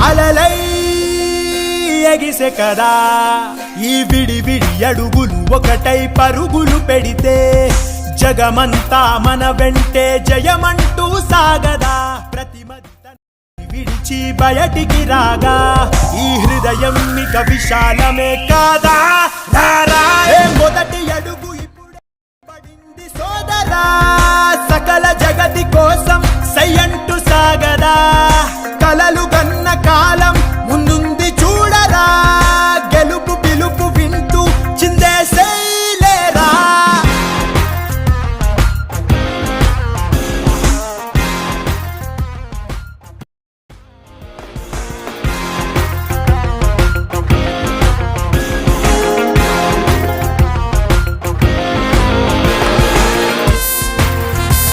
అలలై ఎగిసె కదా ఈ విడి విడి అడుగులు ఒకటై పరుగులు పెడితే జగమంతా మన వెంటే జయమంటూ సాగదా ప్రతిమది విడిచి బయటికి రాగా ఈ హృదయం మిక విశాలమే కాదా మొదటి అడుగు ఇప్పుడే పడింది సోదరా సకల